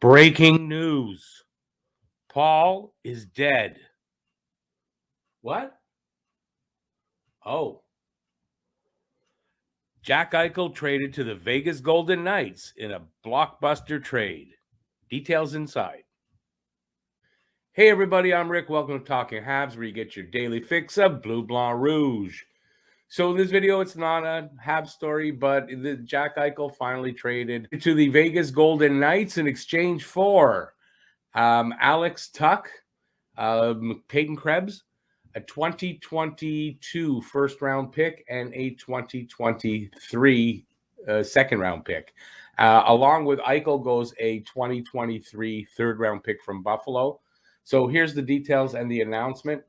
Breaking news. Paul is dead. What? Oh. Jack Eichel traded to the Vegas Golden Knights in a blockbuster trade. Details inside. Hey everybody, I'm Rick. Welcome to Talking Habs, where you get your daily fix of Bleu Blanc Rouge. So in this video, it's not a Habs story, but Jack Eichel finally traded to the Vegas Golden Knights in exchange for Alex Tuch, Peyton Krebs, a 2022 first-round pick, and a 2023 second-round pick. Along with Eichel goes a 2023 third-round pick from Buffalo. So here's the details and the announcement.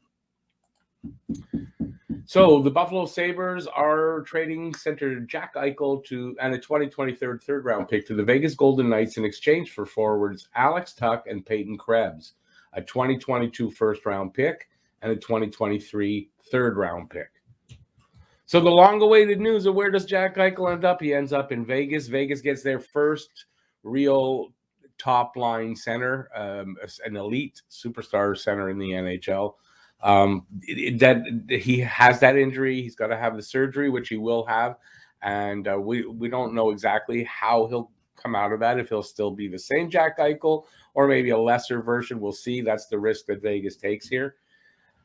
So the Buffalo Sabres are trading center Jack Eichel and a 2023 third-round pick to the Vegas Golden Knights in exchange for forwards Alex Tuch and Peyton Krebs, a 2022 first-round pick, and a 2023 third-round pick. So the long-awaited news of where does Jack Eichel end up? He ends up in Vegas. Vegas gets their first real top-line center, an elite superstar center in the NHL. That he has that injury. He's got to have the surgery, which he will have, and we don't know exactly how he'll come out of that, if he'll still be the same Jack Eichel or maybe a lesser version. We'll see. That's the risk that Vegas takes here.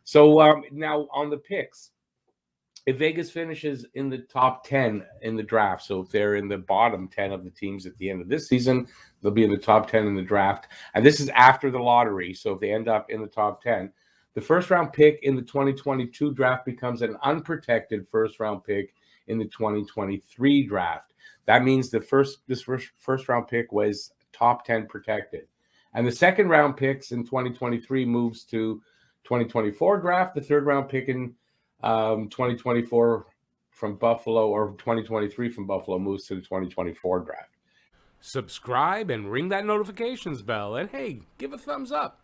So now on the picks, if Vegas finishes in the top 10 in the draft, so if they're in the bottom 10 of the teams at the end of this season, they'll be in the top 10 in the draft, and this is after the lottery. So if they end up in the top 10, the first-round pick in the 2022 draft becomes an unprotected first-round pick in the 2023 draft. That means this first-round pick was top 10 protected. And the second-round picks in 2023 moves to 2024 draft. The third-round pick in 2024 from Buffalo, or 2023 from Buffalo, moves to the 2024 draft. Subscribe and ring that notifications bell. And, hey, give a thumbs up.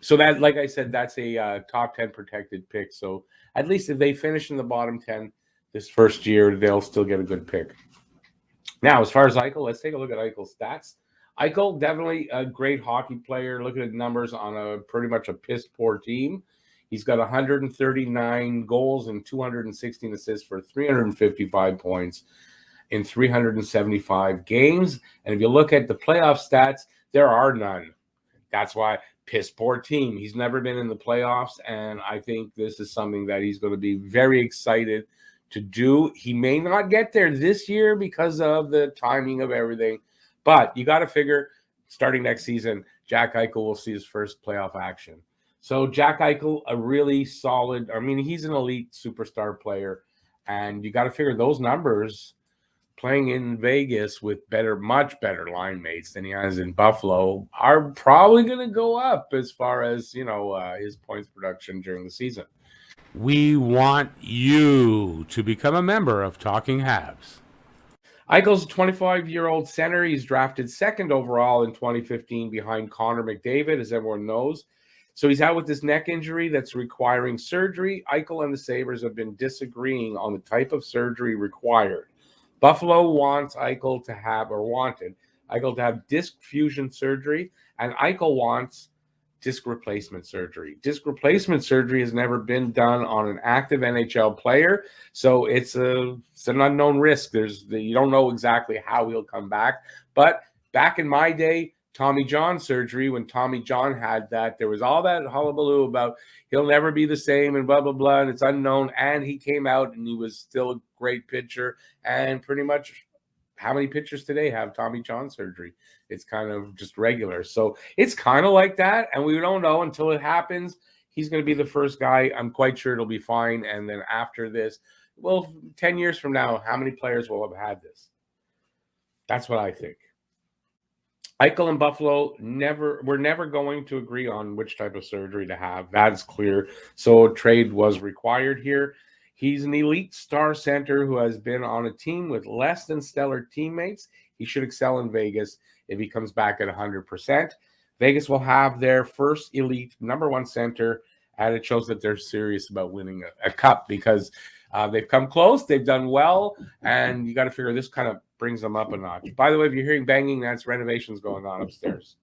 So that, like I said, that's a top 10 protected pick. So at least if they finish in the bottom 10 this first year, they'll still get a good pick. Now, as far as Eichel, let's take a look at Eichel's stats. Eichel, definitely a great hockey player. Look at the numbers on a pretty much a piss-poor team. He's got 139 goals and 216 assists for 355 points in 375 games. And if you look at the playoff stats, there are none. That's why piss poor team. He's never been in the playoffs, and I think this is something that he's going to be very excited to do. He may not get there this year because of the timing of everything, but you got to figure starting next season, Jack Eichel will see his first playoff action. So Jack Eichel, a really solid, I mean, he's an elite superstar player, and you got to figure those numbers playing in Vegas with much better line mates than he has in Buffalo are probably going to go up as far as, his points production during the season. We want you to become a member of Talking Habs. Eichel's a 25-year-old center. He's drafted second overall in 2015 behind Connor McDavid, as everyone knows. So he's out with this neck injury that's requiring surgery. Eichel and the Sabres have been disagreeing on the type of surgery required. Buffalo wanted Eichel to have disc fusion surgery, and Eichel wants disc replacement surgery. Disc replacement surgery has never been done on an active NHL player, so it's an unknown risk. You don't know exactly how he'll come back. But back in my day, Tommy John surgery, when Tommy John had that, there was all that hullabaloo about he'll never be the same and blah, blah, blah, and it's unknown. And he came out and he was still a great pitcher. And pretty much how many pitchers today have Tommy John surgery? It's kind of just regular. So it's kind of like that, and we don't know until it happens. He's going to be the first guy. I'm quite sure it'll be fine. And then after this, 10 years from now, how many players will have had this? That's what I think. Eichel and Buffalo were never going to agree on which type of surgery to have. That's clear. So a trade was required here. He's an elite star center who has been on a team with less than stellar teammates. He should excel in Vegas if he comes back at 100%. Vegas will have their first elite number one center, and it shows that they're serious about winning a cup, because They've come close. They've done well. And you got to figure this kind of brings them up a notch. By the way, if you're hearing banging, that's renovations going on upstairs.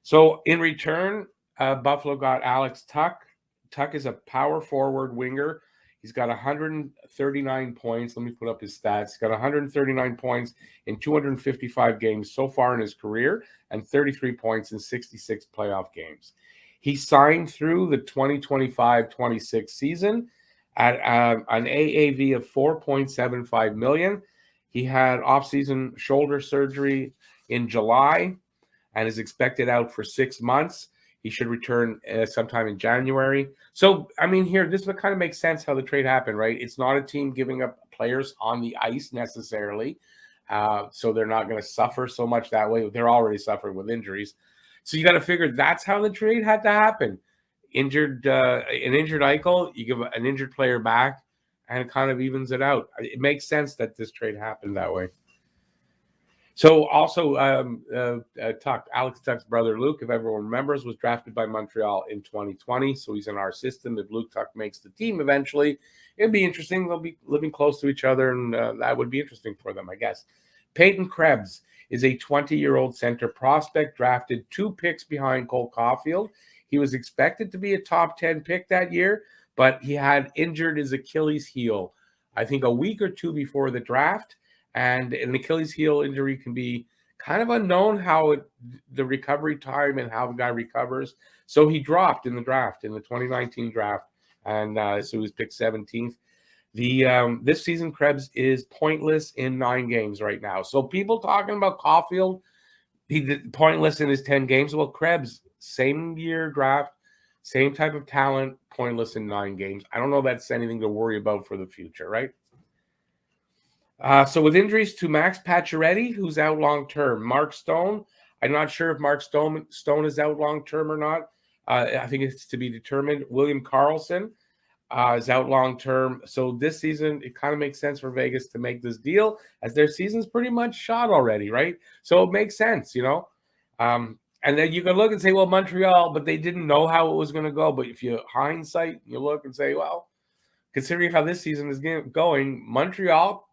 So in return, Buffalo got Alex Tuch. Tuch is a power forward winger. He's got 139 points. Let me put up his stats. He's got 139 points in 255 games so far in his career and 33 points in 66 playoff games. He signed through the 2025-26 season at an AAV of $4.75 million. He had off-season shoulder surgery in July and is expected out for 6 months. He should return sometime in January. So, I mean, here, this kind of makes sense how the trade happened, right? It's not a team giving up players on the ice necessarily. So they're not going to suffer so much that way. They're already suffering with injuries. So you got to figure that's how the trade had to happen. An injured Eichel, you give an injured player back, and it kind of evens it out. It makes sense that this trade happened that way. So also, Tuch, Alex Tuch's brother Luke, if everyone remembers, was drafted by Montreal in 2020. So he's in our system. If Luke Tuch makes the team eventually, it'd be interesting. They'll be living close to each other, and that would be interesting for them, I guess. Peyton Krebs is a 20-year-old center prospect drafted 2 picks behind Cole Caulfield. He was expected to be a top 10 pick that year, but he had injured his Achilles heel, I think a week or 2 before the draft. And an Achilles heel injury can be kind of unknown the recovery time and how the guy recovers. So he dropped in the draft, in the 2019 draft. And so he was picked 17th. This season, Krebs is pointless in 9 games right now. So people talking about Caulfield, he did pointless in his 10 games. Well, Krebs, same year draft, same type of talent, pointless in 9 games. I don't know if that's anything to worry about for the future, right? So with injuries to Max Pacioretty, who's out long-term. Mark Stone, I'm not sure if Mark Stone is out long-term or not. I think it's to be determined. William Karlsson is out long-term. So this season, it kind of makes sense for Vegas to make this deal as their season's pretty much shot already, right? So it makes sense, you know. And then you can look and say, well, Montreal, but they didn't know how it was going to go. But if you hindsight, you look and say, well, considering how this season is going, Montreal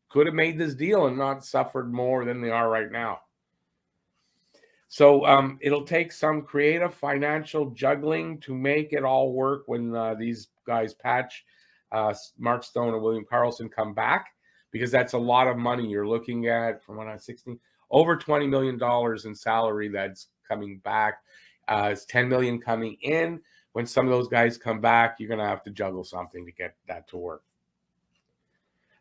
could have made this deal and not suffered more than they are right now. So it'll take some creative financial juggling to make it all work when these guys Mark Stone and William Karlsson come back, because that's a lot of money. You're looking at, from when I was 16, over $20 million in salary that's coming back. It's $10 million coming in. When some of those guys come back, you're going to have to juggle something to get that to work.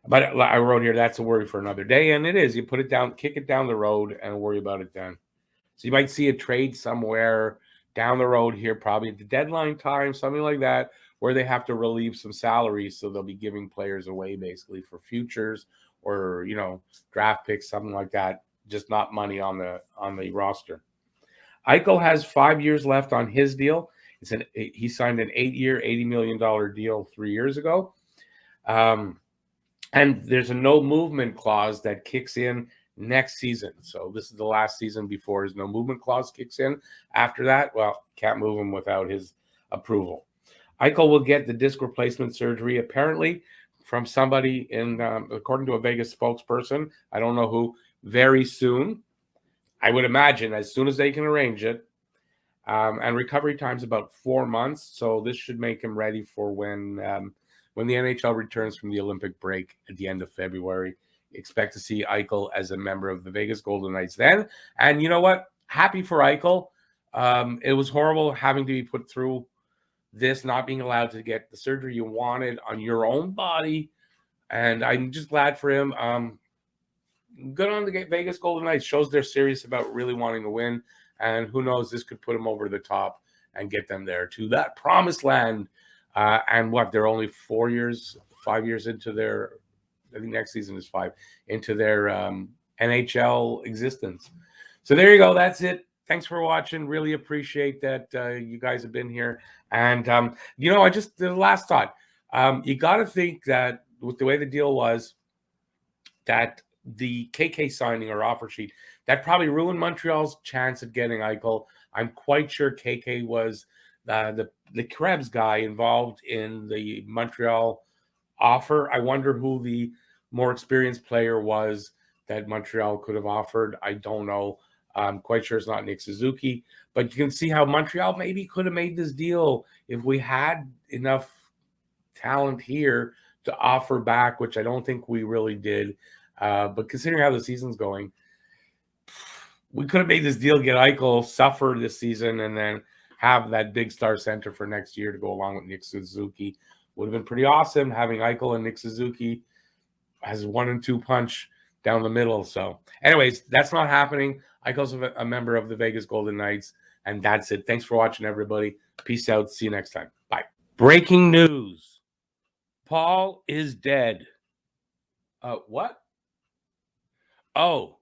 But I wrote here, that's a worry for another day. And it is. You put it down, kick it down the road, and worry about it then. So you might see a trade somewhere down the road here, probably at the deadline time, something like that, where they have to relieve some salaries. So they'll be giving players away basically for futures or, you know, draft picks, something like that. Just not money on the roster. Eichel has 5 years left on his deal. He signed an 8-year, $80 million deal 3 years ago. And there's a no movement clause that kicks in next season. So this is the last season before his no movement clause kicks in. After that, well, can't move him without his approval. Eichel will get the disc replacement surgery, apparently, from somebody according to a Vegas spokesperson, I don't know who, very soon. I would imagine as soon as they can arrange it. And recovery time's about 4 months. So this should make him ready for when the NHL returns from the Olympic break at the end of February. Expect to see Eichel as a member of the Vegas Golden Knights then. And you know what? Happy for Eichel. It was horrible having to be put through this, not being allowed to get the surgery you wanted on your own body. And I'm just glad for him. Good on the Vegas Golden Knights. Shows they're serious about really wanting to win. And who knows, this could put them over the top and get them there to that promised land. And they're only 5 years into their, I think next season is 5, into their NHL existence. So there you go. That's it. Thanks for watching. Really appreciate that you guys have been here. And, the last thought, you got to think that with the way the deal was, that the KK signing or offer sheet, that probably ruined Montreal's chance of getting Eichel. I'm quite sure KK was the Krebs guy involved in the Montreal offer. I wonder who the more experienced player was that Montreal could have offered. I don't know. I'm quite sure it's not Nick Suzuki, but you can see how Montreal maybe could have made this deal if we had enough talent here to offer back, which I don't think we really did. But considering how the season's going, we could have made this deal, get Eichel, suffer this season, and then have that big star center for next year to go along with Nick Suzuki. Would have been pretty awesome having Eichel and Nick Suzuki as 1-2 punch down the middle. So, anyways, that's not happening. Eichel's a member of the Vegas Golden Knights, and that's it. Thanks for watching, everybody. Peace out. See you next time. Bye. Breaking news. Paul is dead. What? Oh.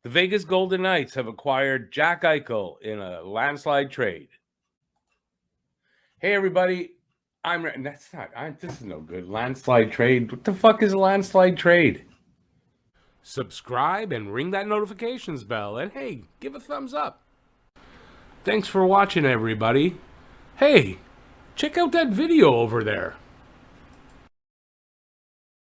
The Vegas Golden Knights have acquired Jack Eichel in a landslide trade. Hey, everybody. This is no good. Landslide trade. What the fuck is a landslide trade? Subscribe and ring that notifications bell. And hey, give a thumbs up. Thanks for watching, everybody. Hey, check out that video over there.